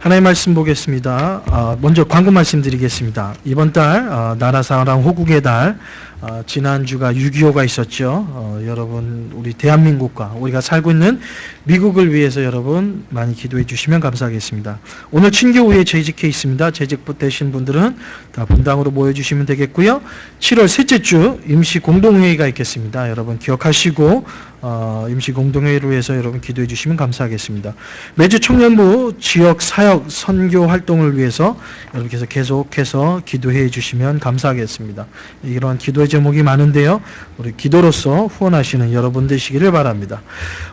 하나님 말씀 보겠습니다. 먼저 광고 말씀드리겠습니다. 이번 달 나라사랑 호국의 달, 지난주가 6.25가 있었죠. 여러분 우리 대한민국과 우리가 살고 있는 미국을 위해서 여러분 많이 기도해 주시면 감사하겠습니다. 오늘 친교후에 재직회 있습니다. 재직 되신 분들은 다 분당으로 모여주시면 되겠고요. 7월 셋째 주 임시 공동회의가 있겠습니다. 여러분 기억하시고 임시 공동회의를 위해서 여러분 기도해 주시면 감사하겠습니다. 매주 청년부 지역 사역 선교 활동을 위해서 여러분께서 계속해서 기도해 주시면 감사하겠습니다. 이러한 기도의 제목이 많은데요. 우리 기도로서 후원하시는 여러분 되시기를 바랍니다.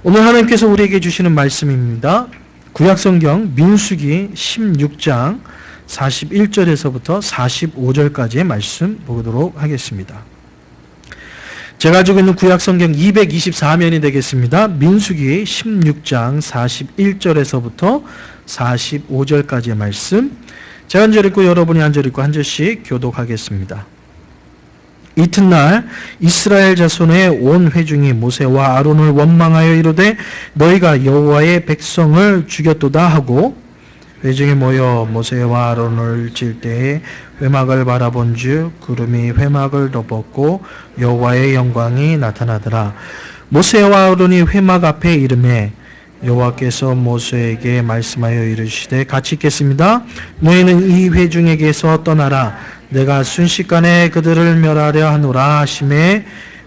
오늘 하나님께서 우리에게 주시는 말씀입니다. 구약성경 민수기 16장 41절에서부터 45절까지의 말씀 보도록 하겠습니다. 제가 가지고 있는 구약성경 224면이 되겠습니다. 민수기 16장 41절에서부터 45절까지의 말씀, 제가 한 절 읽고 여러분이 한 절 읽고 한 절씩 교독하겠습니다. 이튿날 이스라엘 자손의 온 회중이 모세와 아론을 원망하여 이르되 너희가 여호와의 백성을 죽였도다 하고, 회중이 모여 모세와 아론을 칠 때에 회막을 바라본즉 구름이 회막을 덮었고 여호와의 영광이 나타나더라. 모세와 아론이 회막 앞에 이르매 여호와께서 모세에게 말씀하여 이르시되, 같이 읽겠습니다. 너희는 이 회중에게서 떠나라. 내가 순식간에 그들을 멸하려 하노라 하시매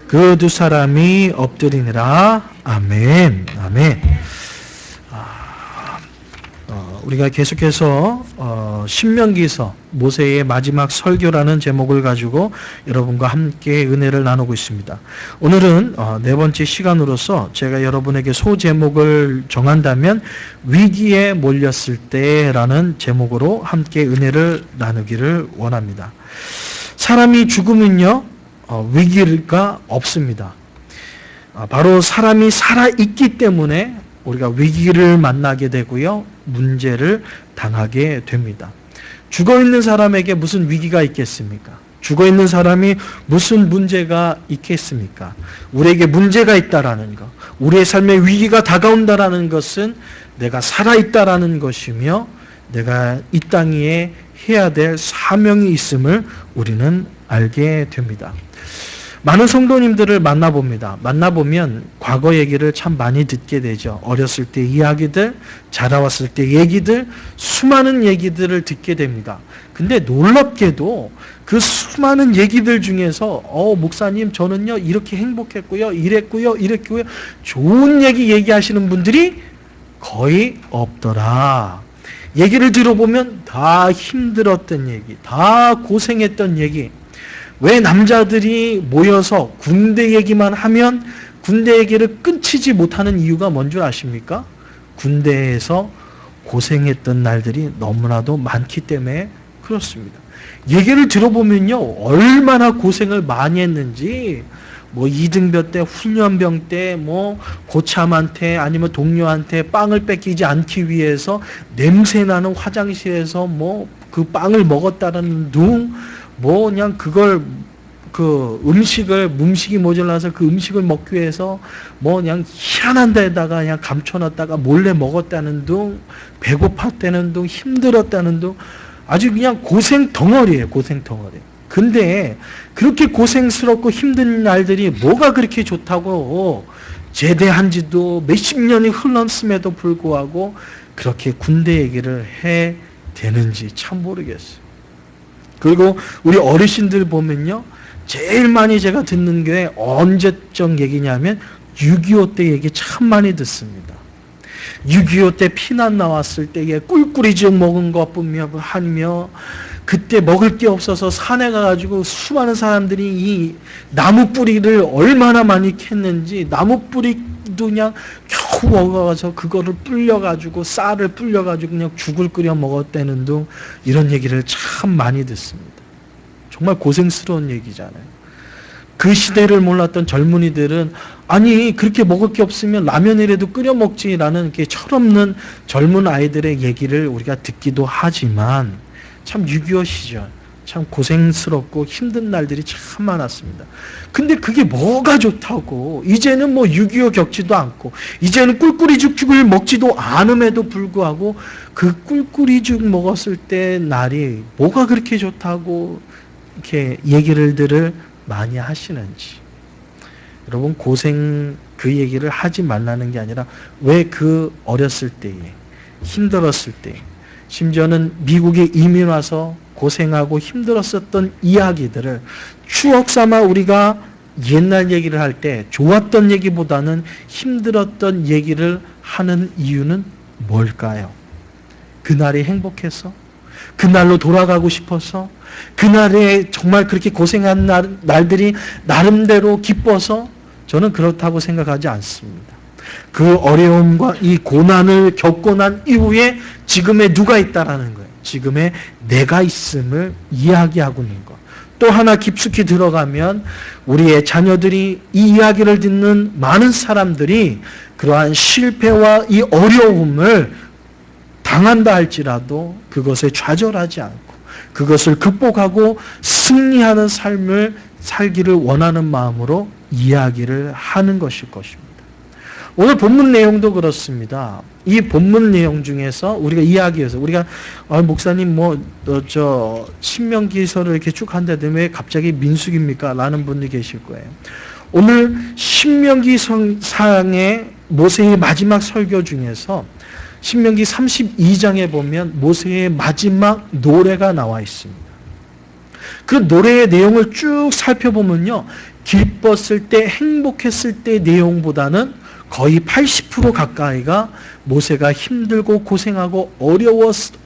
그 두 사람이 엎드리니라. 아멘. 아멘. 우리가 계속해서 신명기서 모세의 마지막 설교라는 제목을 가지고 여러분과 함께 은혜를 나누고 있습니다. 오늘은 네 번째 시간으로서 제가 여러분에게 소제목을 정한다면 위기에 몰렸을 때라는 제목으로 함께 은혜를 나누기를 원합니다. 사람이 죽으면요 위기가 없습니다. 바로 사람이 살아있기 때문에 우리가 위기를 만나게 되고요, 문제를 당하게 됩니다. 죽어있는 사람에게 무슨 위기가 있겠습니까? 죽어있는 사람이 무슨 문제가 있겠습니까? 우리에게 문제가 있다라는 것, 우리의 삶에 위기가 다가온다라는 것은 내가 살아있다라는 것이며 내가 이 땅 위에 해야 될 사명이 있음을 우리는 알게 됩니다. 많은 성도님들을 만나봅니다. 만나보면 과거 얘기를 참 많이 듣게 되죠. 어렸을 때 이야기들, 자라왔을 때 얘기들, 수많은 얘기들을 듣게 됩니다. 근데 놀랍게도 그 수많은 얘기들 중에서 목사님 저는요 이렇게 행복했고요, 이랬고요, 이랬고요, 좋은 얘기 얘기하시는 분들이 거의 없더라. 얘기를 들어보면 다 힘들었던 얘기, 다 고생했던 얘기. 왜 남자들이 모여서 군대 얘기만 하면 군대 얘기를 끊치지 못하는 이유가 뭔 줄 아십니까? 군대에서 고생했던 날들이 너무나도 많기 때문에 그렇습니다. 얘기를 들어보면요 얼마나 고생을 많이 했는지, 뭐 이등병 때, 훈련병 때, 뭐 고참한테 아니면 동료한테 빵을 뺏기지 않기 위해서 냄새나는 화장실에서 뭐 그 빵을 먹었다는 둥, 뭐 그냥 그걸 음식이 모자라서 그 음식을 먹기 위해서 뭐 그냥 희한한 데다가 그냥 감춰놨다가 몰래 먹었다는 둥, 배고팠다는 둥, 힘들었다는 둥, 아주 그냥 고생 덩어리예요, 고생 덩어리. 근데 그렇게 고생스럽고 힘든 날들이 뭐가 그렇게 좋다고 제대한 지도 몇십 년이 흘렀음에도 불구하고 그렇게 군대 얘기를 해 되는지 참 모르겠어요. 그리고 우리 어르신들 보면요 제일 많이 제가 듣는 게 언제적 얘기냐면 6.25 때 얘기 참 많이 듣습니다. 6.25 때 피난 나왔을 때에 꿀꿀이죽 먹은 것뿐이며 그때 먹을 게 없어서 산에 가가지고 수많은 사람들이 이 나무 뿌리를 얼마나 많이 캤는지 나무 뿌리도 그냥 겨우 먹어서 그거를 불려가지고 쌀을 불려가지고 그냥 죽을 끓여 먹었다는 둥, 이런 얘기를 참 많이 듣습니다. 정말 고생스러운 얘기잖아요. 그 시대를 몰랐던 젊은이들은 아니 그렇게 먹을 게 없으면 라면이라도 끓여 먹지라는 이렇게 철없는 젊은 아이들의 얘기를 우리가 듣기도 하지만 참 6.25 시절 참 고생스럽고 힘든 날들이 참 많았습니다. 근데 그게 뭐가 좋다고, 이제는 뭐 6.25 겪지도 않고 이제는 꿀꿀이죽을 먹지도 않음에도 불구하고 그 꿀꿀이죽 먹었을 때 날이 뭐가 그렇게 좋다고 이렇게 얘기를 많이 하시는지. 여러분, 고생 그 얘기를 하지 말라는 게 아니라 왜 그 어렸을 때에, 힘들었을 때, 심지어는 미국에 이민 와서 고생하고 힘들었었던 이야기들을 추억 삼아 우리가 옛날 얘기를 할 때 좋았던 얘기보다는 힘들었던 얘기를 하는 이유는 뭘까요? 그날이 행복해서? 그날로 돌아가고 싶어서? 그날에 정말 그렇게 고생한 날들이 나름대로 기뻐서? 저는 그렇다고 생각하지 않습니다. 그 어려움과 이 고난을 겪고 난 이후에 지금의 누가 있다라는 거예요. 지금의 내가 있음을 이야기하고 있는 것. 또 하나 깊숙이 들어가면 우리의 자녀들이 이 이야기를 듣는 많은 사람들이 그러한 실패와 이 어려움을 당한다 할지라도 그것에 좌절하지 않고 그것을 극복하고 승리하는 삶을 살기를 원하는 마음으로 이야기를 하는 것일 것입니다. 오늘 본문 내용도 그렇습니다. 이 본문 내용 중에서 우리가 이야기해서 우리가 목사님 신명기서를 이렇게 쭉 한다더니 왜 갑자기 민수기입니까? 라는 분이 계실 거예요. 오늘 신명기상의 모세의 마지막 설교 중에서 신명기 32장에 보면 모세의 마지막 노래가 나와 있습니다. 그 노래의 내용을 쭉 살펴보면요, 기뻤을 때, 행복했을 때 내용보다는 거의 80% 가까이가 모세가 힘들고 고생하고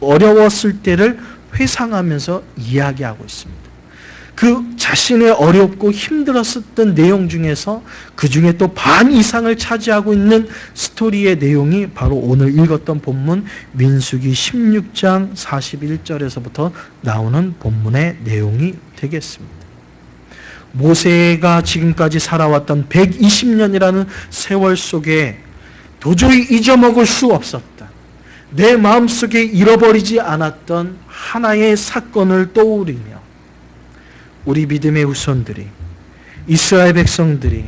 어려웠을 때를 회상하면서 이야기하고 있습니다. 그 자신의 어렵고 힘들었었던 내용 중에서 그 중에 또 반 이상을 차지하고 있는 스토리의 내용이 바로 오늘 읽었던 본문 민수기 16장 41절에서부터 나오는 본문의 내용이 되겠습니다. 모세가 지금까지 살아왔던 120년이라는 세월 속에 도저히 잊어먹을 수 없었다. 내 마음속에 잃어버리지 않았던 하나의 사건을 떠올리며 우리 믿음의 후손들이, 이스라엘 백성들이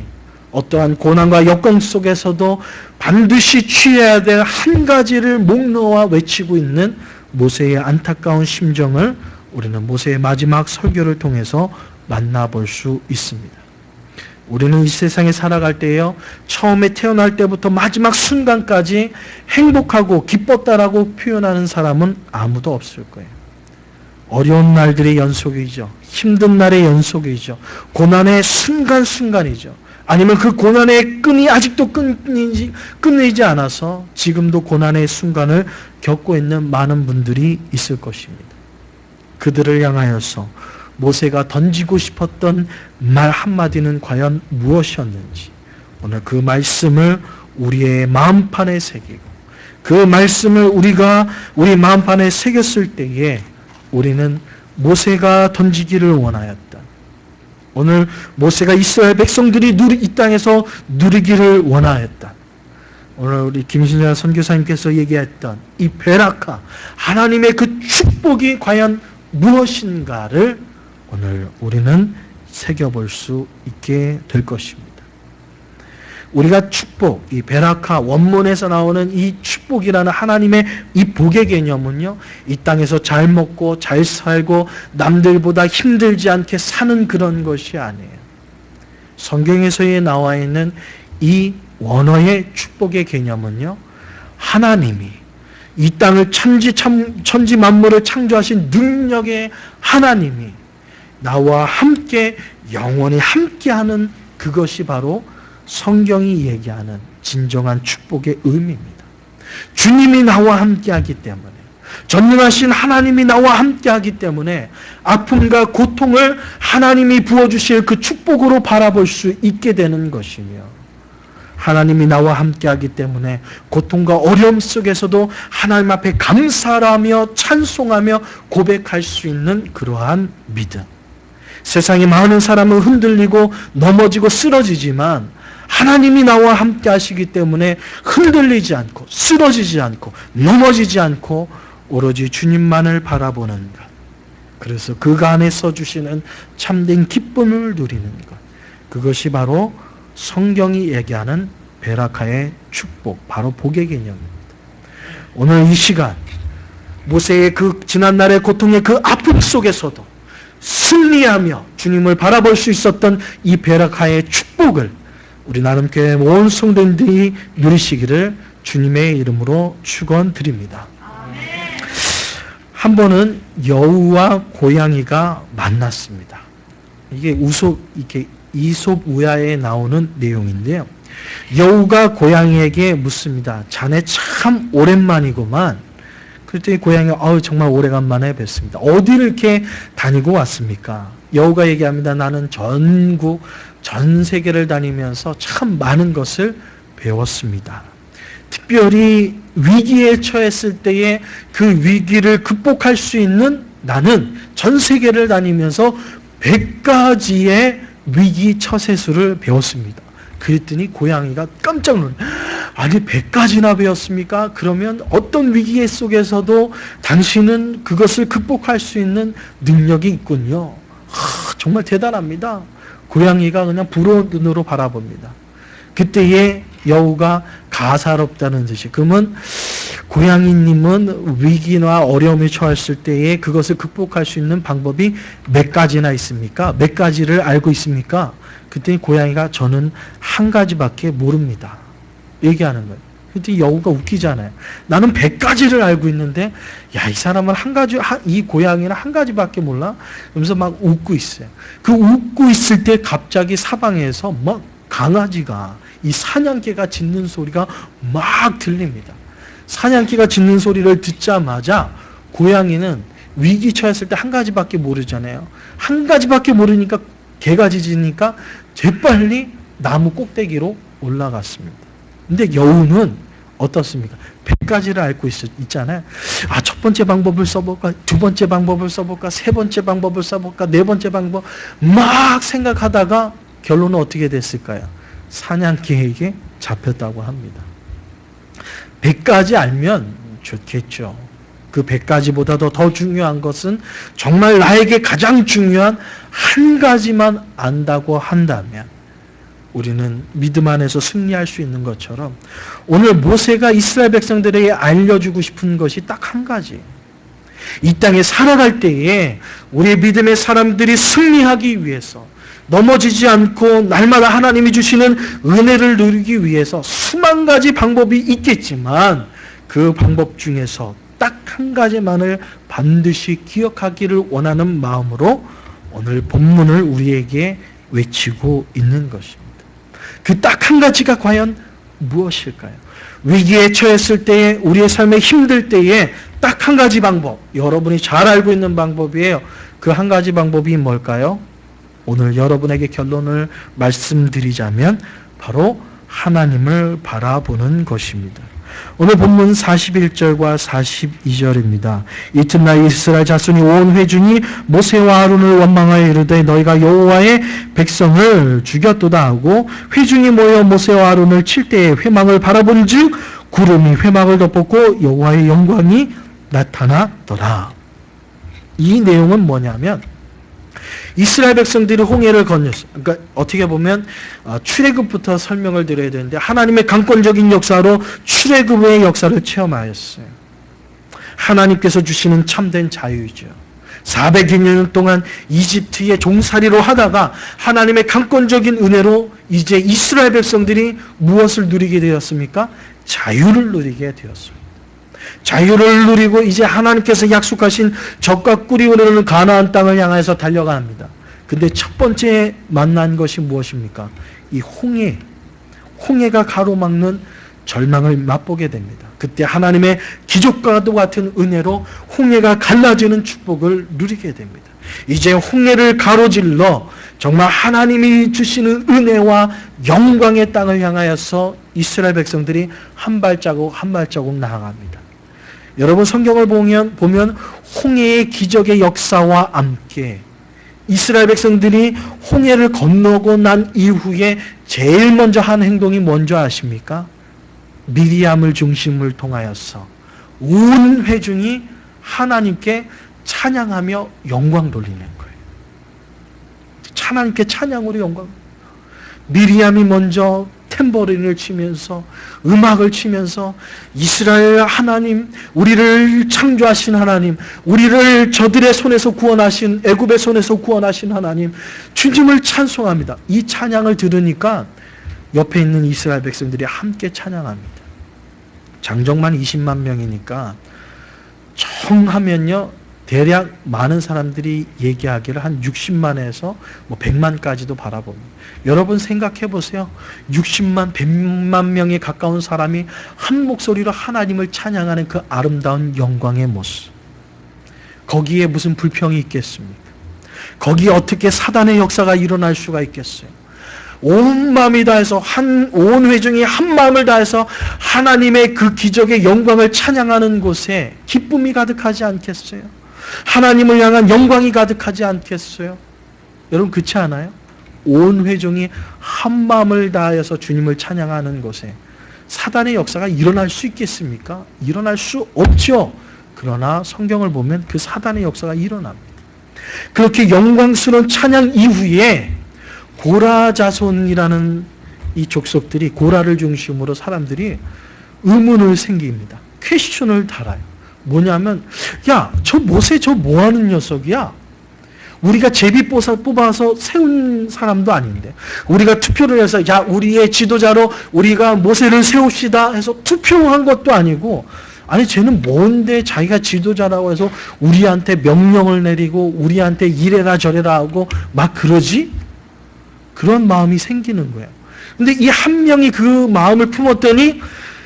어떠한 고난과 역경 속에서도 반드시 취해야 될 한 가지를 목 놓아 외치고 있는 모세의 안타까운 심정을 우리는 모세의 마지막 설교를 통해서 만나볼 수 있습니다. 우리는 이 세상에 살아갈 때에요, 처음에 태어날 때부터 마지막 순간까지 행복하고 기뻤다라고 표현하는 사람은 아무도 없을 거예요. 어려운 날들의 연속이죠. 힘든 날의 연속이죠. 고난의 순간순간이죠. 아니면 그 고난의 끈이 아직도 끊이지 않아서 지금도 고난의 순간을 겪고 있는 많은 분들이 있을 것입니다. 그들을 향하여서 모세가 던지고 싶었던 말 한마디는 과연 무엇이었는지 오늘 그 말씀을 우리의 마음판에 새기고 그 말씀을 우리가 우리 마음판에 새겼을 때에 우리는 모세가 던지기를 원하였다. 오늘 모세가 이스라엘 백성들이 이 땅에서 누리기를 원하였다. 오늘 우리 김신자 선교사님께서 얘기했던 이 베라카, 하나님의 그 축복이 과연 무엇인가를 오늘 우리는 새겨볼 수 있게 될 것입니다. 우리가 축복, 이 베라카 원문에서 나오는 이 축복이라는 하나님의 이 복의 개념은요, 이 땅에서 잘 먹고 잘 살고 남들보다 힘들지 않게 사는 그런 것이 아니에요. 성경에서 나와 있는 이 원어의 축복의 개념은요, 하나님이 이 땅을 천지 만물을 창조하신 능력의 하나님이 나와 함께 영원히 함께하는 그것이 바로 성경이 얘기하는 진정한 축복의 의미입니다. 주님이 나와 함께하기 때문에, 전능하신 하나님이 나와 함께하기 때문에 아픔과 고통을 하나님이 부어주실 그 축복으로 바라볼 수 있게 되는 것이며, 하나님이 나와 함께하기 때문에 고통과 어려움 속에서도 하나님 앞에 감사하며 찬송하며 고백할 수 있는 그러한 믿음. 세상에 많은 사람은 흔들리고 넘어지고 쓰러지지만 하나님이 나와 함께 하시기 때문에 흔들리지 않고 쓰러지지 않고 넘어지지 않고 오로지 주님만을 바라보는 것. 그래서 그간에서 주시는 참된 기쁨을 누리는 것. 그것이 바로 성경이 얘기하는 베라카의 축복, 바로 복의 개념입니다. 오늘 이 시간 모세의 그 지난날의 고통의 그 아픔 속에서도 승리하며 주님을 바라볼 수 있었던 이 베라카의 축복을 우리 나눔교회 온 성도님들이 누리시기를 주님의 이름으로 축원드립니다. 한 번은 여우와 고양이가 만났습니다. 이게 이솝 우야에 나오는 내용인데요. 여우가 고양이에게 묻습니다. 자네 참 오랜만이구만. 그랬더니 고양이가 정말 오래간만에 뵀습니다. 어디를 이렇게 다니고 왔습니까? 여우가 얘기합니다. 나는 전 세계를 다니면서 참 많은 것을 배웠습니다. 특별히 위기에 처했을 때에 그 위기를 극복할 수 있는 나는 전 세계를 다니면서 100가지의 위기 처세술을 배웠습니다. 그랬더니 고양이가 깜짝 놀랐어요. 아니 100가지나 배웠습니까? 그러면 어떤 위기 속에서도 당신은 그것을 극복할 수 있는 능력이 있군요. 정말 대단합니다. 고양이가 그냥 부러운 눈으로 바라봅니다. 그때에 여우가 가사롭다는 뜻이, 그러면 고양이님은 위기나 어려움에 처했을 때에 그것을 극복할 수 있는 방법이 몇 가지나 있습니까? 몇 가지를 알고 있습니까? 그때 고양이가 저는 한 가지밖에 모릅니다. 얘기하는 거예요. 그때 여우가 웃기잖아요. 나는 100가지를 알고 있는데 이 사람은 이 고양이는 한 가지밖에 몰라? 그러면서 막 웃고 있어요. 그 웃고 있을 때 갑자기 사방에서 막 강아지가, 이 사냥개가 짖는 소리가 막 들립니다. 사냥개가 짖는 소리를 듣자마자 고양이는 위기 처했을 때 한 가지밖에 모르잖아요. 한 가지밖에 모르니까 개가 짖으니까 재빨리 나무 꼭대기로 올라갔습니다. 근데 여우는 어떻습니까? 100가지를 알고 있잖아요. 첫 번째 방법을 써볼까? 두 번째 방법을 써볼까? 세 번째 방법을 써볼까? 네 번째 방법 막 생각하다가 결론은 어떻게 됐을까요? 사냥개에게 잡혔다고 합니다. 100가지 알면 좋겠죠. 그 100가지보다도 더 중요한 것은 정말 나에게 가장 중요한 한 가지만 안다고 한다면 우리는 믿음 안에서 승리할 수 있는 것처럼 오늘 모세가 이스라엘 백성들에게 알려주고 싶은 것이 딱 한 가지. 이 땅에 살아갈 때에 우리 믿음의 사람들이 승리하기 위해서, 넘어지지 않고 날마다 하나님이 주시는 은혜를 누리기 위해서 수만 가지 방법이 있겠지만 그 방법 중에서 딱 한 가지만을 반드시 기억하기를 원하는 마음으로 오늘 본문을 우리에게 외치고 있는 것입니다. 그 딱 한 가지가 과연 무엇일까요? 위기에 처했을 때에, 우리의 삶에 힘들 때에 딱 한 가지 방법, 여러분이 잘 알고 있는 방법이에요. 그 한 가지 방법이 뭘까요? 오늘 여러분에게 결론을 말씀드리자면 바로 하나님을 바라보는 것입니다. 오늘 본문 41절과 42절입니다. 이튿날 이스라엘 자손이 온 회중이 모세와 아론을 원망하여 이르되 너희가 여호와의 백성을 죽였도다 하고, 회중이 모여 모세와 아론을 칠 때에 회막을 바라본즉 구름이 회막을 덮었고 여호와의 영광이 나타나더라. 이 내용은 뭐냐면 이스라엘 백성들이 홍해를 건넜어요. 그러니까 어떻게 보면 출애굽부터 설명을 드려야 되는데 하나님의 강권적인 역사로 출애굽의 역사를 체험하였어요. 하나님께서 주시는 참된 자유이죠. 400년 동안 이집트의 종살이로 하다가 하나님의 강권적인 은혜로 이제 이스라엘 백성들이 무엇을 누리게 되었습니까? 자유를 누리게 되었습니다. 자유를 누리고 이제 하나님께서 약속하신 젖과 꿀이 흐르는 가나안 땅을 향해서 달려갑니다. 근데 첫 번째 만난 것이 무엇입니까? 이 홍해가 가로막는 절망을 맛보게 됩니다. 그때 하나님의 기적과도 같은 은혜로 홍해가 갈라지는 축복을 누리게 됩니다. 이제 홍해를 가로질러 정말 하나님이 주시는 은혜와 영광의 땅을 향하여서 이스라엘 백성들이 한 발자국 한 발자국 나아갑니다. 여러분 성경을 보면 홍해의 기적의 역사와 함께 이스라엘 백성들이 홍해를 건너고 난 이후에 제일 먼저 한 행동이 뭔지 아십니까? 미리암을 중심을 통하여서 온 회중이 하나님께 찬양하며 영광 돌리는 거예요. 하나님께 찬양으로 영광. 미리암이 먼저 탬버린을 치면서 음악을 치면서 이스라엘 하나님, 우리를 창조하신 하나님, 우리를 저들의 손에서 구원하신, 애굽의 손에서 구원하신 하나님, 주님을 찬송합니다. 이 찬양을 들으니까 옆에 있는 이스라엘 백성들이 함께 찬양합니다. 장정만 20만 명이니까 정하면요 대략 많은 사람들이 얘기하기를 한 60만에서 100만까지도 바라봅니다. 여러분 생각해 보세요. 60만, 100만 명에 가까운 사람이 한 목소리로 하나님을 찬양하는 그 아름다운 영광의 모습. 거기에 무슨 불평이 있겠습니까? 거기에 어떻게 사단의 역사가 일어날 수가 있겠어요? 온 마음이 다해서 온 회중이 한 마음을 다해서 하나님의 그 기적의 영광을 찬양하는 곳에 기쁨이 가득하지 않겠어요? 하나님을 향한 영광이 가득하지 않겠어요? 여러분 그렇지 않아요? 온 회중이 한 마음을 다해서 주님을 찬양하는 곳에 사단의 역사가 일어날 수 있겠습니까? 일어날 수 없죠. 그러나 성경을 보면 그 사단의 역사가 일어납니다. 그렇게 영광스러운 찬양 이후에 고라 자손이라는 이 족속들이, 고라를 중심으로 사람들이 의문을 생깁니다. 퀘스천을 달아요. 뭐냐면, 야, 저 모세 저 뭐하는 녀석이야? 우리가 제비 뽑아서 세운 사람도 아닌데, 우리가 투표를 해서 야, 우리의 지도자로 우리가 모세를 세웁시다 해서 투표한 것도 아니고, 아니 쟤는 뭔데 자기가 지도자라고 해서 우리한테 명령을 내리고 우리한테 이래라 저래라 하고 막 그러지? 그런 마음이 생기는 거예요. 근데 이 한 명이 그 마음을 품었더니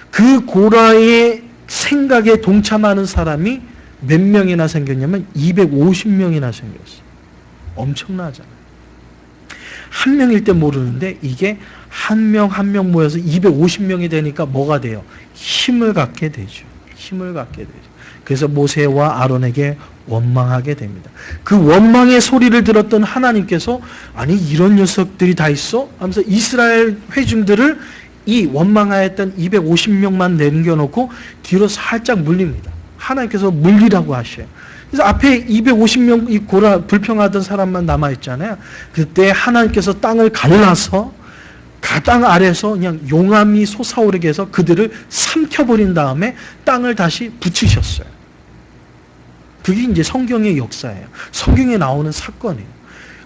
그 고라의 생각에 동참하는 사람이 몇 명이나 생겼냐면 250명이나 생겼어요. 엄청나잖아요. 한 명일 때 모르는데 이게 한 명 한 명 모여서 250명이 되니까 뭐가 돼요? 힘을 갖게 되죠. 힘을 갖게 되죠. 그래서 모세와 아론에게 원망하게 됩니다. 그 원망의 소리를 들었던 하나님께서 아니 이런 녀석들이 다 있어? 하면서 이스라엘 회중들을 이 원망하였던 250명만 남겨놓고 뒤로 살짝 물립니다. 하나님께서 물리라고 하셔요. 그래서 앞에 250명 이 고라 불평하던 사람만 남아있잖아요. 그때 하나님께서 땅을 갈라서 땅 아래에서 그냥 용암이 솟아오르게 해서 그들을 삼켜버린 다음에 땅을 다시 붙이셨어요. 그게 이제 성경의 역사예요. 성경에 나오는 사건이에요.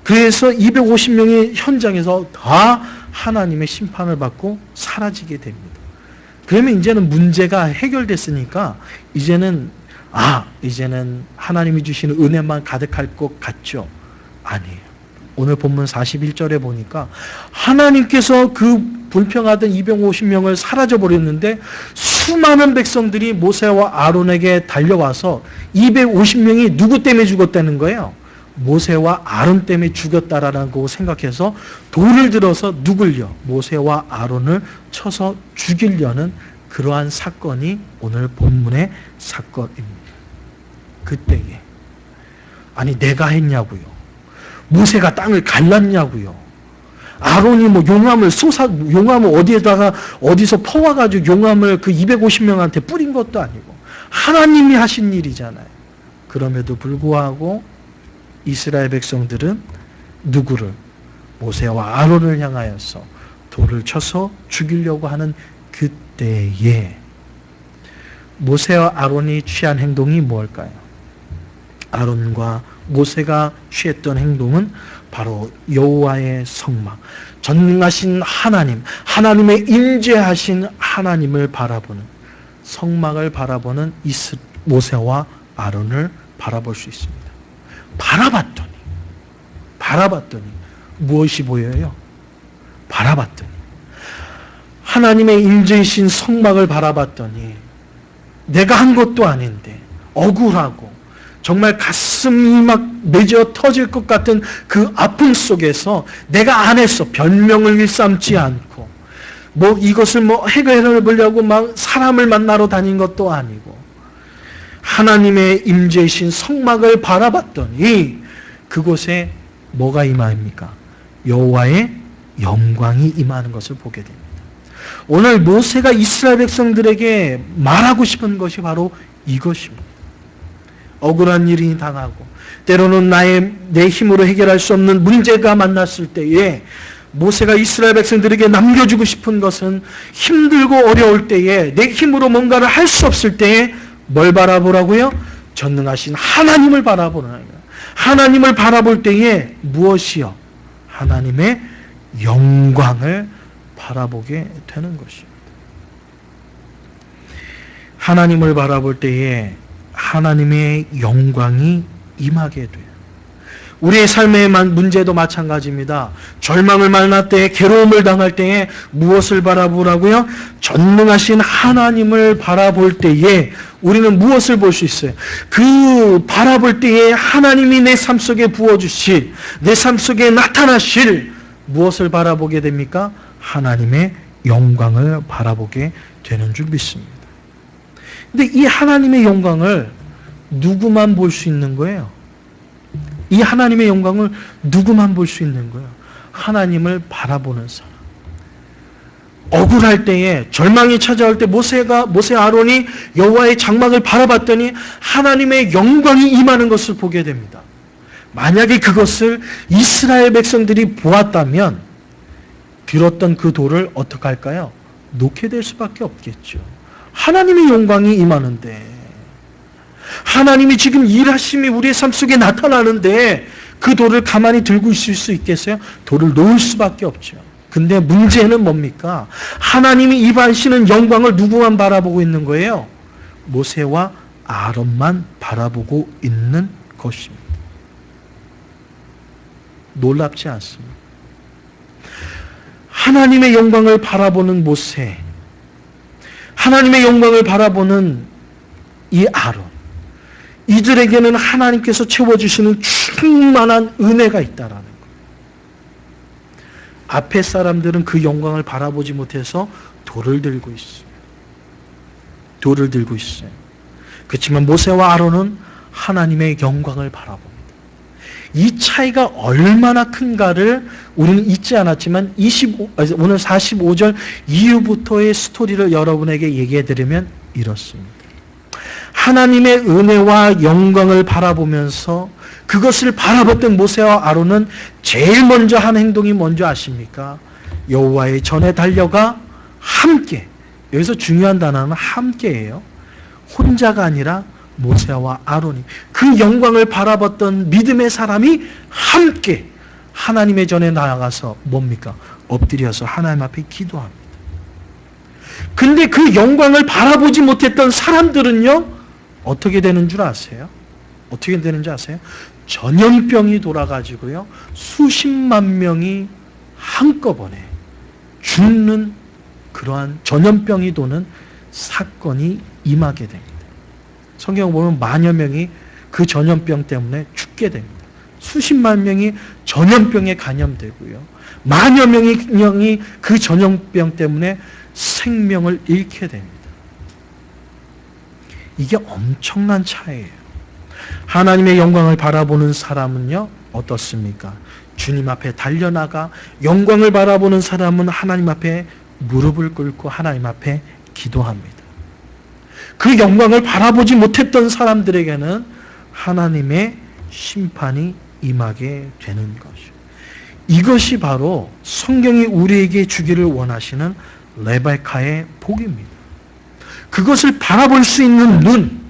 그래서 250명의 현장에서 다 하나님의 심판을 받고 사라지게 됩니다. 그러면 이제는 문제가 해결됐으니까 이제는 하나님이 주시는 은혜만 가득할 것 같죠? 아니에요. 오늘 본문 41절에 보니까 하나님께서 그 불평하던 250명을 사라져버렸는데 수많은 백성들이 모세와 아론에게 달려와서 250명이 누구 때문에 죽었다는 거예요? 모세와 아론 때문에 죽였다라고 생각해서 돌을 들어서 누굴요? 모세와 아론을 쳐서 죽이려는 그러한 사건이 오늘 본문의 사건입니다. 그때에 아니 내가 했냐고요? 모세가 땅을 갈랐냐고요? 아론이 용암을 어디서 퍼와가지고 용암을 그 250명한테 뿌린 것도 아니고 하나님이 하신 일이잖아요. 그럼에도 불구하고 이스라엘 백성들은 누구를? 모세와 아론을 향하여서 돌을 쳐서 죽이려고 하는 그때에 모세와 아론이 취한 행동이 무엇일까요? 아론과 모세가 취했던 행동은 바로 여호와의 성막, 전능하신 하나님, 하나님의 임재하신 하나님을 바라보는, 성막을 바라보는 모세와 아론을 바라볼 수 있습니다. 바라봤더니 무엇이 보여요? 바라봤더니 하나님의 임재이신 성막을 바라봤더니 내가 한 것도 아닌데 억울하고 정말 가슴이 막 맺어 터질 것 같은 그 아픔 속에서 내가 안 했어. 별명을 일삼지 않고 이것을 해결해 보려고 막 사람을 만나러 다닌 것도 아니고 하나님의 임재이신 성막을 바라봤더니 그곳에 뭐가 임하입니까? 여호와의 영광이 임하는 것을 보게 됩니다. 오늘 모세가 이스라엘 백성들에게 말하고 싶은 것이 바로 이것입니다. 억울한 일이 당하고 때로는 내 힘으로 해결할 수 없는 문제가 만났을 때에 모세가 이스라엘 백성들에게 남겨주고 싶은 것은 힘들고 어려울 때에 내 힘으로 뭔가를 할 수 없을 때에 뭘 바라보라고요? 전능하신 하나님을 바라보는 거예요. 하나님을 바라볼 때에 무엇이요? 하나님의 영광을 바라보게 되는 것입니다. 하나님을 바라볼 때에 하나님의 영광이 임하게 돼요. 우리의 삶의 문제도 마찬가지입니다. 절망을 만날 때, 괴로움을 당할 때에 무엇을 바라보라고요? 전능하신 하나님을 바라볼 때에 우리는 무엇을 볼 수 있어요? 그 바라볼 때에 하나님이 내 삶 속에 부어주실, 내 삶 속에 나타나실 무엇을 바라보게 됩니까? 하나님의 영광을 바라보게 되는 줄 믿습니다. 근데 이 하나님의 영광을 누구만 볼 수 있는 거예요? 이 하나님의 영광을 누구만 볼 수 있는 거예요? 하나님을 바라보는 사람. 억울할 때에, 절망이 찾아올 때 모세 아론이 여호와의 장막을 바라봤더니 하나님의 영광이 임하는 것을 보게 됩니다. 만약에 그것을 이스라엘 백성들이 보았다면 들었던 그 돌을 어떻게 할까요? 놓게 될 수밖에 없겠죠. 하나님의 영광이 임하는데, 하나님이 지금 일하심이 우리의 삶 속에 나타나는데 그 돌을 가만히 들고 있을 수 있겠어요? 돌을 놓을 수밖에 없죠. 근데 문제는 뭡니까? 하나님이 임하시는 영광을 누구만 바라보고 있는 거예요? 모세와 아론만 바라보고 있는 것입니다. 놀랍지 않습니다. 하나님의 영광을 바라보는 모세, 하나님의 영광을 바라보는 이 아론, 이들에게는 하나님께서 채워주시는 충만한 은혜가 있다라는 거예요. 앞에 사람들은 그 영광을 바라보지 못해서 돌을 들고 있어요. 돌을 들고 있어요. 그렇지만 모세와 아론은 하나님의 영광을 바라봅니다. 이 차이가 얼마나 큰가를 우리는 잊지 않았지만 오늘 45절 이후부터의 스토리를 여러분에게 얘기해 드리면 이렇습니다. 하나님의 은혜와 영광을 바라보면서 그것을 바라봤던 모세와 아론은 제일 먼저 한 행동이 뭔지 아십니까? 여호와의 전에 달려가 함께, 여기서 중요한 단어는 함께예요. 혼자가 아니라 모세와 아론이, 그 영광을 바라봤던 믿음의 사람이 함께 하나님의 전에 나아가서 뭡니까? 엎드려서 하나님 앞에 기도합니다. 근데 그 영광을 바라보지 못했던 사람들은요, 어떻게 되는 줄 아세요? 어떻게 되는지 아세요? 전염병이 돌아가지고요, 수십만 명이 한꺼번에 죽는 그러한 전염병이 도는 사건이 임하게 됩니다. 성경 보면 만여 명이 그 전염병 때문에 죽게 됩니다. 수십만 명이 전염병에 감염되고요, 만여 명이 그 전염병 때문에 생명을 잃게 됩니다. 이게 엄청난 차이예요. 하나님의 영광을 바라보는 사람은요, 어떻습니까? 주님 앞에 달려나가, 영광을 바라보는 사람은 하나님 앞에 무릎을 꿇고 하나님 앞에 기도합니다. 그 영광을 바라보지 못했던 사람들에게는 하나님의 심판이 임하게 되는 것이죠. 이것이 바로 성경이 우리에게 주기를 원하시는 레베카의 복입니다. 그것을 바라볼 수 있는 눈,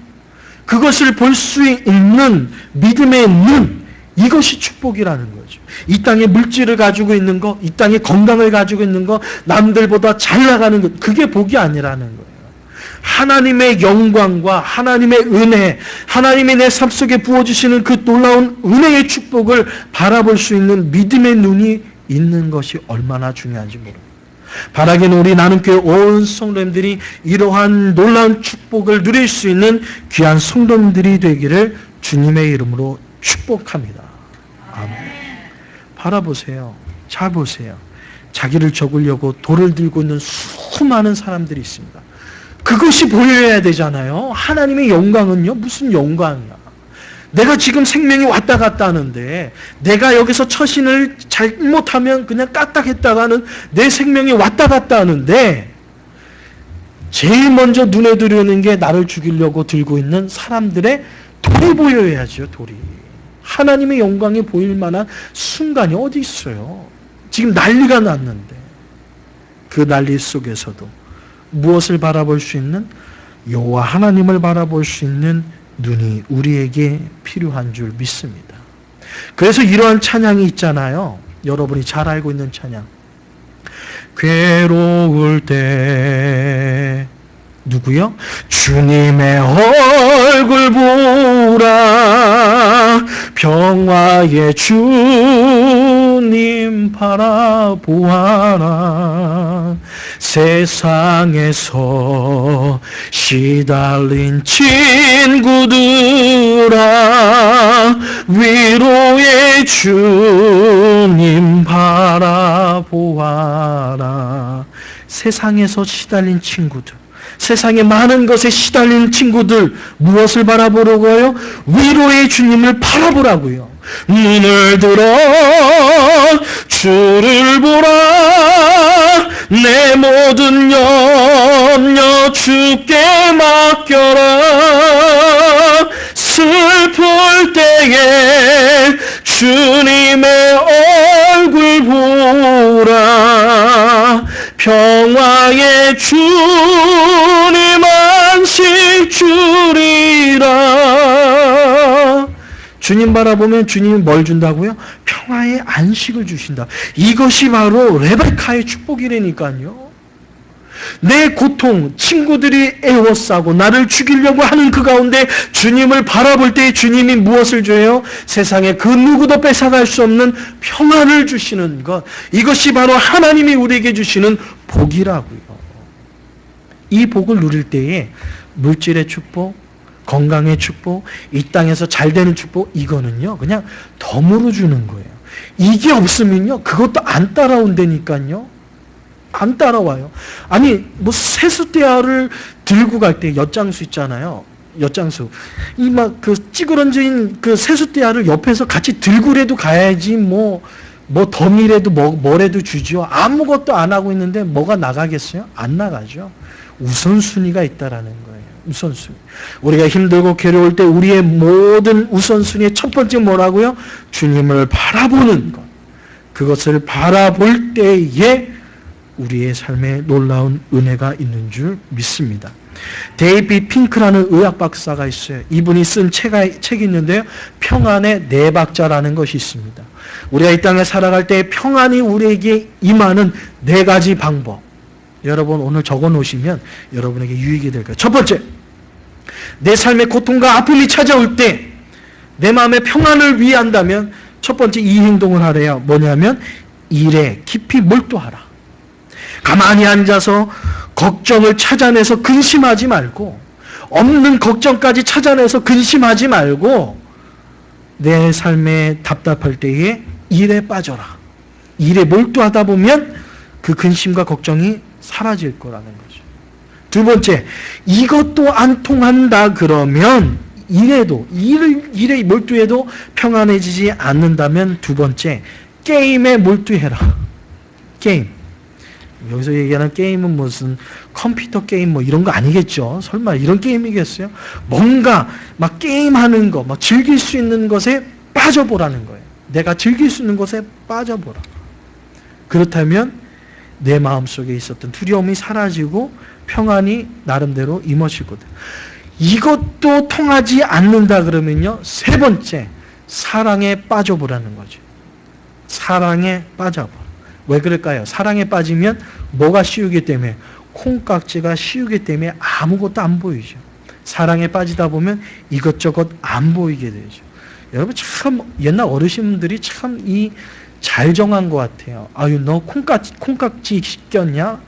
그것을 볼 수 있는 믿음의 눈, 이것이 축복이라는 거죠. 이 땅에 물질을 가지고 있는 거, 이 땅에 건강을 가지고 있는 거, 남들보다 잘 나가는 것, 그게 복이 아니라는 거예요. 하나님의 영광과 하나님의 은혜, 하나님이 내 삶 속에 부어주시는 그 놀라운 은혜의 축복을 바라볼 수 있는 믿음의 눈이 있는 것이 얼마나 중요한지 모릅니다. 바라기는 우리 나눔교회 온 성도님들이 이러한 놀라운 축복을 누릴 수 있는 귀한 성도님들이 되기를 주님의 이름으로 축복합니다. 아멘. 바라보세요. 잘 보세요. 자기를 적으려고 돌을 들고 있는 수많은 사람들이 있습니다. 그것이 보여야 되잖아요. 하나님의 영광은요, 무슨 영광이야. 내가 지금 생명이 왔다 갔다 하는데, 내가 여기서 처신을 잘못하면 그냥 까딱했다가는 내 생명이 왔다 갔다 하는데, 제일 먼저 눈에 들어오는 게 나를 죽이려고 들고 있는 사람들의 돌 돌이 보여야죠, 돌이. 하나님의 영광이 보일 만한 순간이 어디 있어요? 지금 난리가 났는데 그 난리 속에서도 무엇을 바라볼 수 있는? 여호와 하나님을 바라볼 수 있는 눈이 우리에게 필요한 줄 믿습니다. 그래서 이러한 찬양이 있잖아요. 여러분이 잘 알고 있는 찬양. 괴로울 때 누구요? 주님의 얼굴 보라, 평화의 주님 바라보아라. 세상에서 시달린 친구들아, 위로의 주님 바라보아라. 세상에서 시달린 친구들, 세상의 많은 것에 시달린 친구들, 무엇을 바라보라고요? 위로의 주님을 바라보라고요. 눈을 들어 주를 보라, 내 모든 염려 주께 맡겨라. 슬플 때에 주님의 얼굴 보라, 평화의 주님 안식 주리라. 주님 바라보면 주님이 뭘 준다고요? 평화의 안식을 주신다. 이것이 바로 레베카의 축복이라니까요. 내 고통, 친구들이 애워싸고 나를 죽이려고 하는 그 가운데 주님을 바라볼 때 주님이 무엇을 줘요? 세상에 그 누구도 뺏어갈 수 없는 평안을 주시는 것. 이것이 바로 하나님이 우리에게 주시는 복이라고요. 이 복을 누릴 때에 물질의 축복, 건강의 축복, 이 땅에서 잘 되는 축복, 이거는요 그냥 덤으로 주는 거예요. 이게 없으면요 그것도 안 따라온다니까요. 안 따라와요. 아니 뭐 세숫대야를 들고 갈 때 엿장수 있잖아요. 엿장수 이 막 그 찌그러진 그 세숫대야를 옆에서 같이 들고라도 가야지 뭐 덤이라도 뭐라도 주죠. 아무것도 안 하고 있는데 뭐가 나가겠어요? 안 나가죠. 우선순위가 있다라는 거예요. 우선순위. 우리가 힘들고 괴로울 때 우리의 모든 우선순위의 첫 번째 뭐라고요? 주님을 바라보는 것. 그것을 바라볼 때에 우리의 삶에 놀라운 은혜가 있는 줄 믿습니다. 데이비 핑크라는 의학 박사가 있어요. 이분이 쓴 책이 있는데요. 평안의 네 박자라는 것이 있습니다. 우리가 이 땅에 살아갈 때 평안이 우리에게 임하는 네 가지 방법. 여러분 오늘 적어 놓으시면 여러분에게 유익이 될 거예요. 첫 번째, 내 삶의 고통과 아픔이 찾아올 때 내 마음의 평안을 위한다면 첫 번째 이 행동을 하래요. 뭐냐면 일에 깊이 몰두하라. 가만히 앉아서 걱정을 찾아내서 근심하지 말고, 없는 걱정까지 찾아내서 근심하지 말고, 내 삶에 답답할 때에 일에 빠져라. 일에 몰두하다 보면 그 근심과 걱정이 사라질 거라는 거죠. 두 번째, 이것도 안 통한다 그러면 일에 몰두해도 평안해지지 않는다면 두 번째, 게임에 몰두해라. 게임. 여기서 얘기하는 게임은 무슨 컴퓨터 게임 뭐 이런 거 아니겠죠? 설마 이런 게임이겠어요? 뭔가 막 게임하는 거, 막 즐길 수 있는 것에 빠져보라는 거예요. 내가 즐길 수 있는 것에 빠져보라. 그렇다면 내 마음속에 있었던 두려움이 사라지고 평안이 나름대로 임하시거든. 이것도 통하지 않는다 그러면요, 세 번째, 사랑에 빠져보라는 거죠. 사랑에 빠져봐. 왜 그럴까요? 사랑에 빠지면 뭐가 씌우기 때문에? 콩깍지가 씌우기 때문에 아무것도 안 보이죠. 사랑에 빠지다 보면 이것저것 안 보이게 되죠. 여러분 참 옛날 어르신들이 참 잘 정한 것 같아요. 아유 너 콩깍지 꼈냐?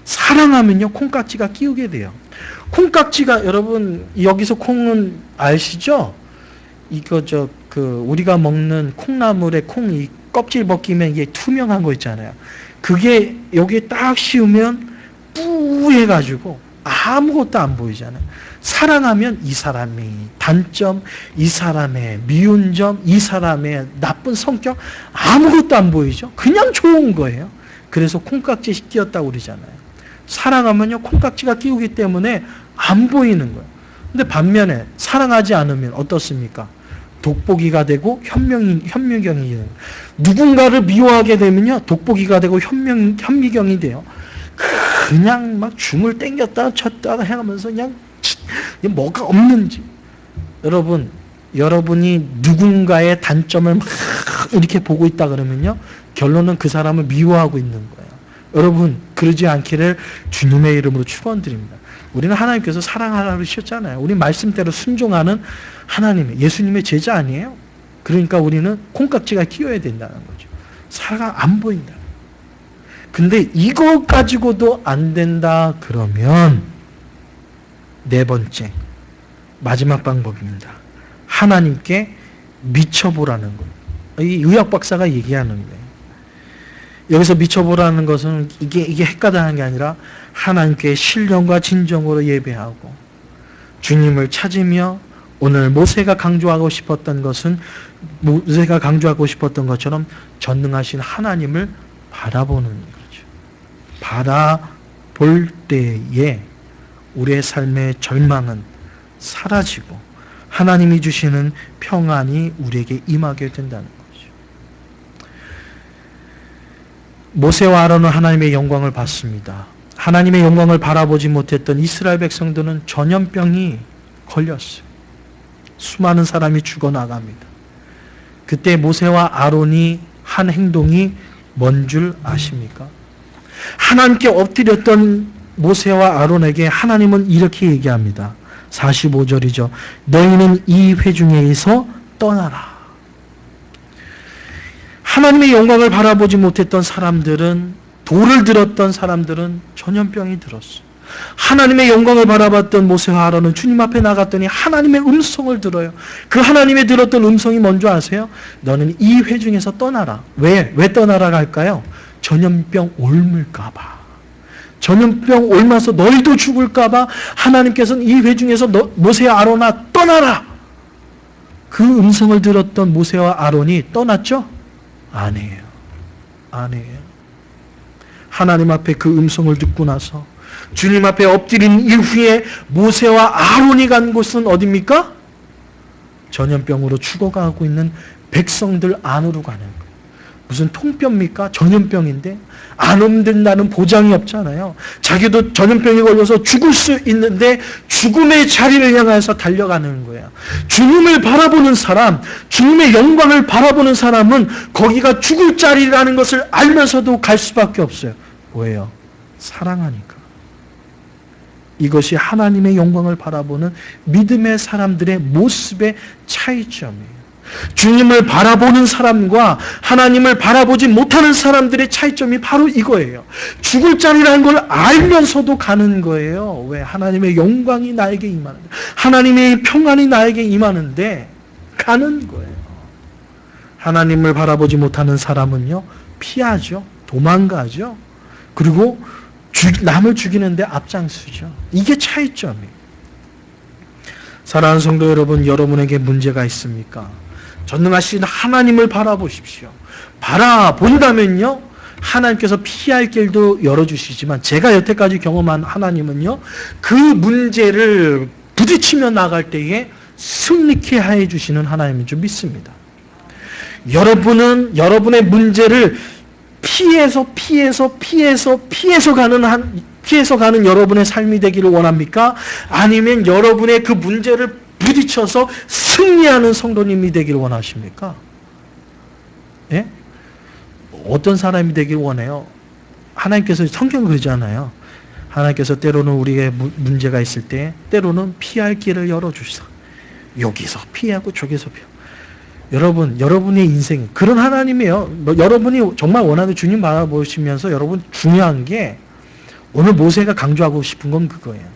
사랑하면요 콩깍지가 끼우게 돼요. 콩깍지가 여러분 여기서 콩은 아시죠? 이거 우리가 먹는 콩나물에 콩 껍질 벗기면 이게 투명한 거 있잖아요. 그게 여기에 딱 씌우면 뿌해가지고 아무것도 안 보이잖아요. 사랑하면 이 사람의 단점, 이 사람의 미운 점, 이 사람의 나쁜 성격 아무것도 안 보이죠. 그냥 좋은 거예요. 그래서 콩깍지 끼웠다고 그러잖아요. 사랑하면요 콩깍지가 끼우기 때문에 안 보이는 거예요. 근데 반면에 사랑하지 않으면 어떻습니까? 돋보기가 되고 현미경이 돼요. 누군가를 미워하게 되면요, 돋보기가 되고 현미경이 돼요. 그냥 막 줌을 땡겼다 쳤다 해가면서 그냥 뭐가 없는지. 여러분, 여러분이 누군가의 단점을 막 이렇게 보고 있다 그러면요, 결론은 그 사람을 미워하고 있는 거예요. 여러분, 그러지 않기를 주님의 이름으로 축원드립니다. 우리는 하나님께서 사랑하라고 하셨잖아요. 우리 말씀대로 순종하는 하나님, 예수님의 제자 아니에요? 그러니까 우리는 콩깍지가 끼어야 된다는 거죠. 사랑 안 보인다. 근데 이거 가지고도 안 된다 그러면 네 번째, 마지막 방법입니다. 하나님께 미쳐보라는 거예요. 이 의학 박사가 얘기하는 거예요. 여기서 미쳐보라는 것은 이게 헷가다는 게 아니라 하나님께 신령과 진정으로 예배하고 주님을 찾으며 오늘 모세가 강조하고 싶었던 것처럼 전능하신 하나님을 바라보는 거죠. 바라볼 때에 우리의 삶의 절망은 사라지고 하나님이 주시는 평안이 우리에게 임하게 된다는 거죠. 모세와 아론은 하나님의 영광을 봤습니다. 하나님의 영광을 바라보지 못했던 이스라엘 백성들은 전염병이 걸렸어요. 수많은 사람이 죽어나갑니다. 그때 모세와 아론이 한 행동이 뭔 줄 아십니까? 하나님께 엎드렸던 모세와 아론에게 하나님은 이렇게 얘기합니다. 45절이죠. 너희는 이 회중에서 떠나라. 하나님의 영광을 바라보지 못했던 사람들은, 돌을 들었던 사람들은 전염병이 들었어요. 하나님의 영광을 바라봤던 모세와 아론은 주님 앞에 나갔더니 하나님의 음성을 들어요. 그 하나님의 들었던 음성이 뭔지 아세요? 너는 이 회중에서 떠나라. 왜 떠나라고 할까요? 전염병 옮을까 봐. 전염병 옮아서 너희도 죽을까 봐 하나님께서는 이 회중에서 모세와 아론아 떠나라. 그 음성을 들었던 모세와 아론이 떠났죠? 아니에요. 하나님 앞에 그 음성을 듣고 나서 주님 앞에 엎드린 이후에 모세와 아론이 간 곳은 어디입니까? 전염병으로 죽어가고 있는 백성들 안으로 가는 거예요. 무슨 통병입니까? 전염병인데 안 옮는다는 보장이 없잖아요. 자기도 전염병에 걸려서 죽을 수 있는데 죽음의 자리를 향해서 달려가는 거예요. 주님을 바라보는 사람, 주님의 영광을 바라보는 사람은 거기가 죽을 자리라는 것을 알면서도 갈 수밖에 없어요. 왜요? 사랑하니까. 이것이 하나님의 영광을 바라보는 믿음의 사람들의 모습의 차이점이에요. 주님을 바라보는 사람과 하나님을 바라보지 못하는 사람들의 차이점이 바로 이거예요. 죽을 자리라는 걸 알면서도 가는 거예요. 왜? 하나님의 영광이 나에게 임하는데, 하나님의 평안이 나에게 임하는데 가는 거예요. 하나님을 바라보지 못하는 사람은요, 피하죠. 도망가죠. 그리고 남을 죽이는데 앞장서죠. 이게 차이점이에요. 사랑하는 성도 여러분, 여러분에게 문제가 있습니까? 전능하신 하나님을 바라보십시오. 바라본다면요, 하나님께서 피할 길도 열어주시지만 제가 여태까지 경험한 하나님은요, 그 문제를 부딪히며 나갈 때에 승리케 해주시는 하나님인 줄 믿습니다. 여러분은 여러분의 문제를 피해서 가는 여러분의 삶이 되기를 원합니까? 아니면 여러분의 그 문제를 부딪혀서 승리하는 성도님이 되기를 원하십니까? 예? 어떤 사람이 되기를 원해요? 하나님께서 성경 그러잖아요. 하나님께서 때로는 우리의 문제가 있을 때 때로는 피할 길을 열어주시사. 여기서 피하고 저기서 피하고. 여러분, 여러분의 인생 그런 하나님이에요. 여러분이 정말 원하는 주님 바라보시면서 여러분 중요한 게, 오늘 모세가 강조하고 싶은 건 그거예요.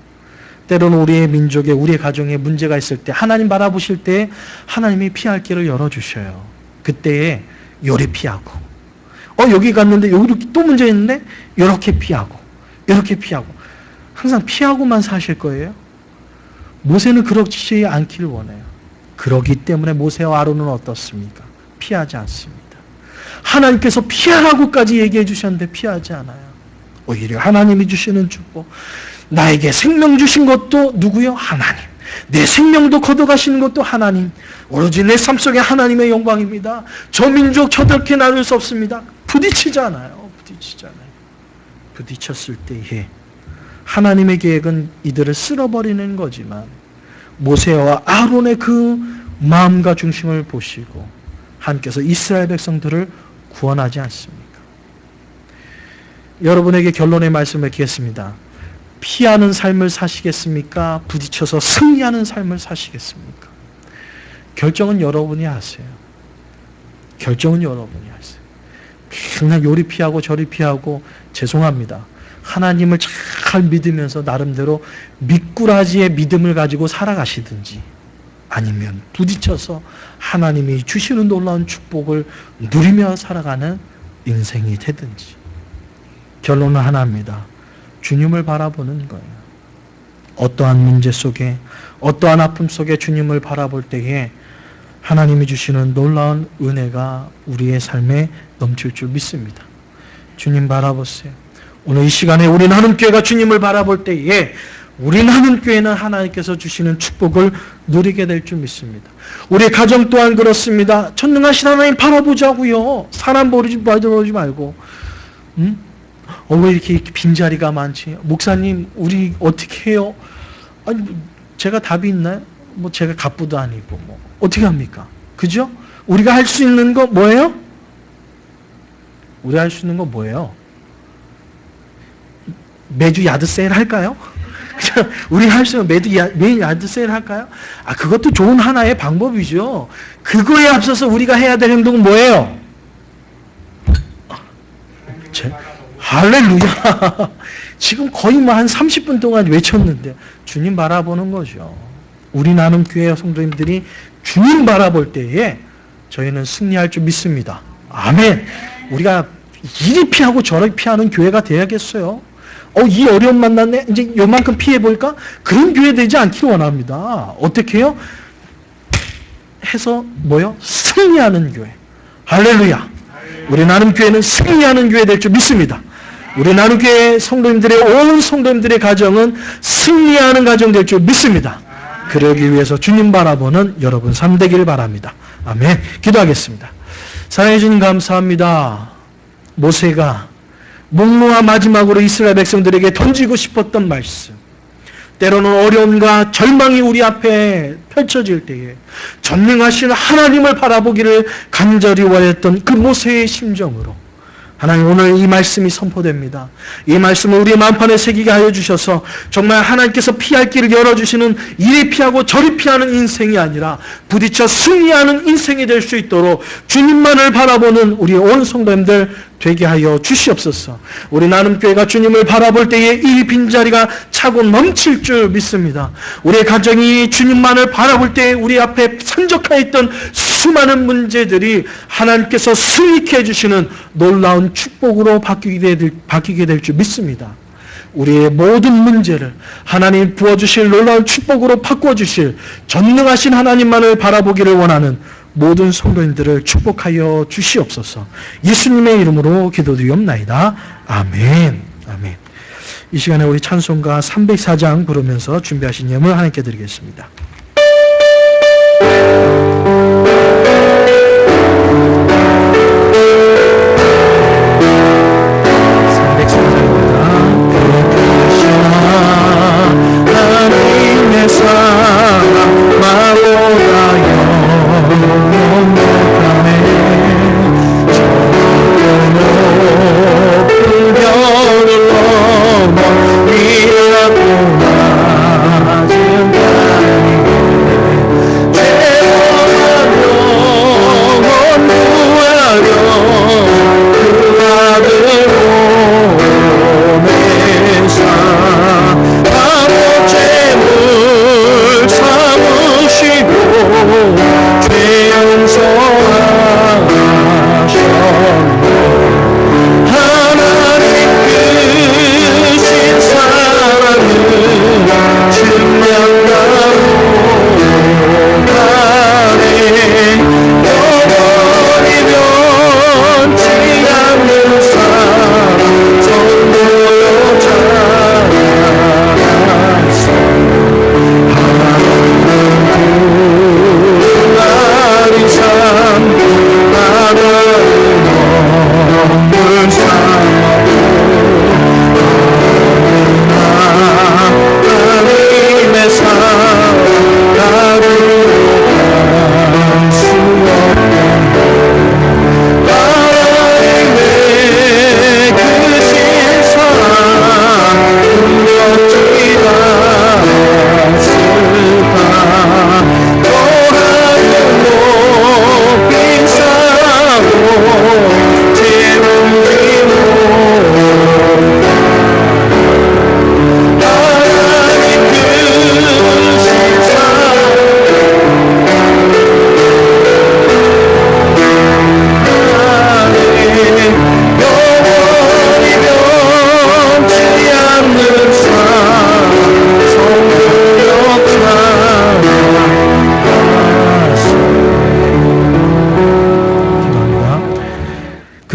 때로는 우리의 민족에, 우리의 가정에 문제가 있을 때 하나님 바라보실 때 하나님이 피할 길을 열어주셔요. 그때에 요리 피하고, 여기 갔는데 여기도 또 문제 있는데 이렇게 피하고 항상 피하고만 사실 거예요. 모세는 그렇지 않기를 원해요. 그러기 때문에 모세와 아론은 어떻습니까? 피하지 않습니다. 하나님께서 피하라고까지 얘기해 주셨는데 피하지 않아요. 오히려 하나님이 주시는 축복, 나에게 생명 주신 것도 누구요? 하나님. 내 생명도 걷어가시는 것도 하나님, 오로지 내 삶 속에 하나님의 영광입니다. 저 민족 저렇게 나눌 수 없습니다. 부딪히잖아요. 부딪혔을 때에 하나님의 계획은 이들을 쓸어버리는 거지만 모세와 아론의 그 마음과 중심을 보시고 하나님께서 이스라엘 백성들을 구원하지 않습니까? 여러분에게 결론의 말씀을 드리겠습니다. 피하는 삶을 사시겠습니까? 부딪혀서 승리하는 삶을 사시겠습니까? 결정은 여러분이 하세요. 결정은 여러분이 하세요. 맨날 요리 피하고 저리 피하고 죄송합니다. 하나님을 잘 믿으면서 나름대로 미꾸라지의 믿음을 가지고 살아가시든지 아니면 부딪혀서 하나님이 주시는 놀라운 축복을 누리며 살아가는 인생이 되든지 결론은 하나입니다. 주님을 바라보는 거예요. 어떠한 문제 속에 어떠한 아픔 속에 주님을 바라볼 때에 하나님이 주시는 놀라운 은혜가 우리의 삶에 넘칠 줄 믿습니다. 주님 바라보세요. 오늘 이 시간에 우리 나눔교회가 주님을 바라볼 때에 우리 나눔교회는 하나님께서 주시는 축복을 누리게 될 줄 믿습니다. 우리 가정 또한 그렇습니다. 전능하신 하나님 바라보자고요. 사람 보지 말고 왜 이렇게 빈자리가 많지? 목사님 우리 어떻게 해요? 아니 제가 답이 있나요? 제가 갑부도 아니고 어떻게 합니까? 그죠? 우리가 할 수 있는 거 뭐예요? 우리가 할 수 있는 거 뭐예요? 매주 야드 세일 할까요? 우리 할 수 있는 매일 야드 세일 할까요? 그것도 좋은 하나의 방법이죠. 그거에 앞서서 우리가 해야 될 행동은 뭐예요? 할렐루야. 지금 거의 한 30분 동안 외쳤는데 주님 바라보는 거죠. 우리 나눔교회 성도님들이 주님 바라볼 때에 저희는 승리할 줄 믿습니다. 아멘. 우리가 이리 피하고 저리 피하는 교회가 돼야겠어요. 이 어려움 만났네. 이제 요만큼 피해볼까? 그런 교회 되지 않기를 원합니다. 어떻게 해요? 해서 승리하는 교회. 할렐루야. 우리 나눔교회는 승리하는 교회 될 줄 믿습니다. 우리 나눔교회 성도님들의 온 성도님들의 가정은 승리하는 가정 될 줄 믿습니다. 그러기 위해서 주님 바라보는 여러분 삶 되길 바랍니다. 아멘. 기도하겠습니다. 사랑해 주님 감사합니다. 모세가 목놓아 마지막으로 이스라엘 백성들에게 던지고 싶었던 말씀, 때로는 어려움과 절망이 우리 앞에 펼쳐질 때에 전능하신 하나님을 바라보기를 간절히 원했던 그 모세의 심정으로 하나님 오늘 이 말씀이 선포됩니다. 이 말씀을 우리의 마음판에 새기게 하여 주셔서 정말 하나님께서 피할 길을 열어주시는 이리 피하고 저리 피하는 인생이 아니라 부딪혀 승리하는 인생이 될 수 있도록 주님만을 바라보는 우리 온 성도님들 되게 하여 주시옵소서. 우리 나눔교회가 주님을 바라볼 때에 이 빈자리가 차고 넘칠 줄 믿습니다. 우리의 가정이 주님만을 바라볼 때에 우리 앞에 산적해 있던 수많은 문제들이 하나님께서 승리케 해주시는 놀라운 축복으로 바뀌게 될 줄 믿습니다. 우리의 모든 문제를 하나님 부어주실 놀라운 축복으로 바꿔주실 전능하신 하나님만을 바라보기를 원하는 모든 성도님들을 축복하여 주시옵소서. 예수님의 이름으로 기도드리옵나이다. 아멘. 아멘. 이 시간에 우리 찬송가 304장 부르면서 준비하신 예물 하나님께 드리겠습니다. 지금까지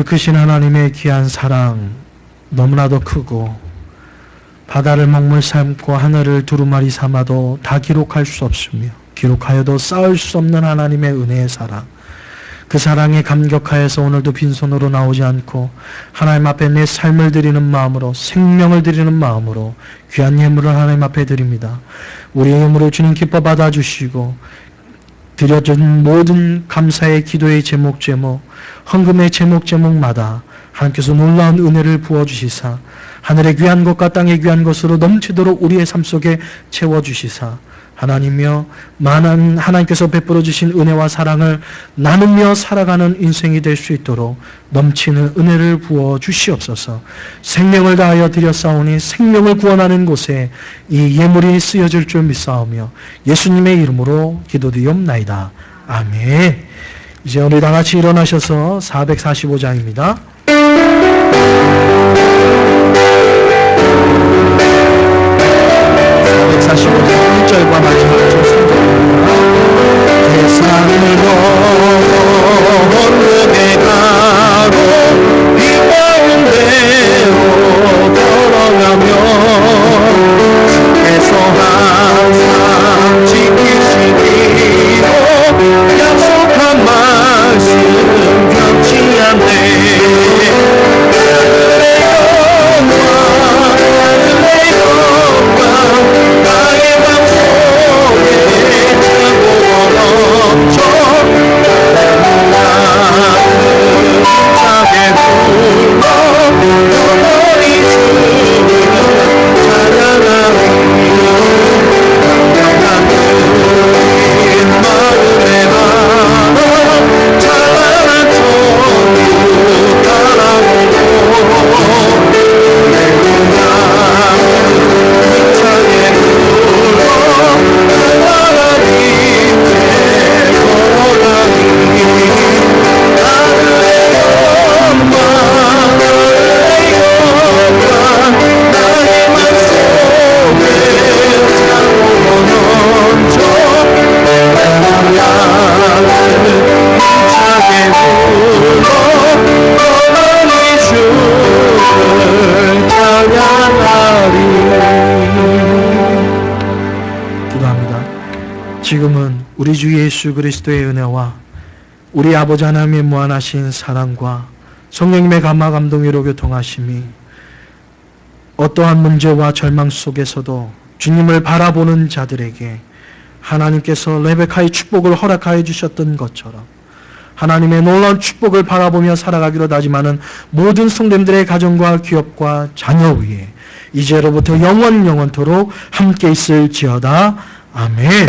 그 크신 하나님의 귀한 사랑 너무나도 크고 바다를 먹물 삼고 하늘을 두루마리 삼아도 다 기록할 수 없으며 기록하여도 쌓을 수 없는 하나님의 은혜의 사랑, 그 사랑에 감격하여서 오늘도 빈손으로 나오지 않고 하나님 앞에 내 삶을 드리는 마음으로, 생명을 드리는 마음으로 귀한 예물을 하나님 앞에 드립니다. 우리의 예물을 주님 기뻐 받아주시고 드려준 모든 감사의 기도의 제목 헌금의 제목마다 하나님께서 놀라운 은혜를 부어주시사 하늘의 귀한 것과 땅의 귀한 것으로 넘치도록 우리의 삶 속에 채워주시사 하나님이여 많은 하나님께서 베풀어 주신 은혜와 사랑을 나누며 살아가는 인생이 될 수 있도록 넘치는 은혜를 부어 주시옵소서. 생명을 다하여 드렸사오니 생명을 구원하는 곳에 이 예물이 쓰여질 줄 믿사오며 예수님의 이름으로 기도드리옵나이다. 아멘. 이제 우리 다 같이 일어나셔서 445장입니다. 445장 1절과 마지막 줄 선택입니다. 세상으로 건너게 가고 이 가운데로 걸어가며 주께서 항상 지키시기로 약속한 말씀 변치 않네. 지금은 우리 주 예수 그리스도의 은혜와 우리 아버지 하나님의 무한하신 사랑과 성령님의 감화 감동으로 교통하심이 어떠한 문제와 절망 속에서도 주님을 바라보는 자들에게 하나님께서 레베카의 축복을 허락하여 주셨던 것처럼 하나님의 놀라운 축복을 바라보며 살아가기로 다짐하는 모든 성도님들의 가정과 기업과 자녀 위에 이제로부터 영원토록 함께 있을지어다. 아멘.